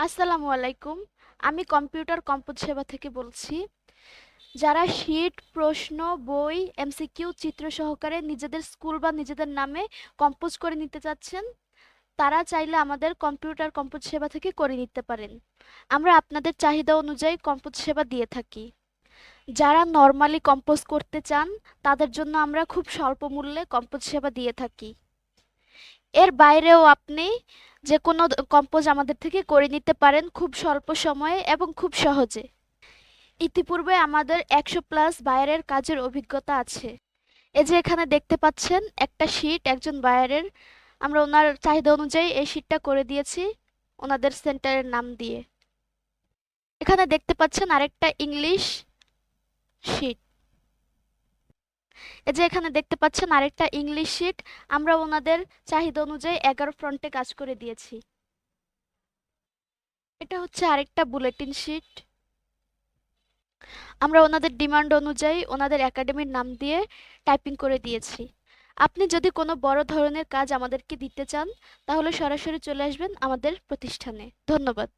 আসসালামু আলাইকুম। আমি কম্পিউটার কম্পোজ সেবা থেকে বলছি। যারা শীট, প্রশ্ন, বই, এমসিকিউ চিত্র সহকারে নিজেদের স্কুল বা নিজেদের নামে কম্পোজ করে নিতে চাচ্ছেন, তারা চাইলে আমাদের কম্পিউটার কম্পোজ সেবা থেকে করে নিতে পারেন। আমরা আপনাদের চাহিদা অনুযায়ী কম্পোজ সেবা দিয়ে থাকি। যারা নরমালি কম্পোজ করতে চান, তাদের জন্য আমরা খুব স্বল্প মূল্যে কম্পোজ সেবা দিয়ে থাকি। এর বাইরেও আপনি যেকোনো কম্পোজ আমাদের থেকে করে নিতে পারেন খুব স্বল্প সময়ে এবং খুব সহজে। ইতিপূর্বে আমাদের 100+ বায়ারের কাজের অভিজ্ঞতা আছে। এই যে এখানে দেখতে পাচ্ছেন একটা শীট একজন বায়ারের, আমরা ওনার চাহিদা অনুযায়ী এই শীটটা করে দিয়েছি ওনাদের সেন্টারের নাম দিয়ে। এখানে দেখতে পাচ্ছেন আরেকটা ইংলিশ শীট। এই যে এখানে দেখতে পাচ্ছেন আরেকটা ইংলিশ শীট, আমরা ওনাদের চাহিদা অনুযায়ী 11 ফ্রন্টে কাজ করে দিয়েছি। এটা হচ্ছে আরেকটা বুলেটিন শীট। আমরা ওনাদের ডিমান্ড অনুযায়ী ওনাদের একাডেমির নাম দিয়ে টাইপিং করে দিয়েছি। আপনি যদি কোনো বড় ধরনের কাজ আমাদেরকে দিতে চান, তাহলে সরাসরি চলে আসবেন আমাদের প্রতিষ্ঠানে। ধন্যবাদ।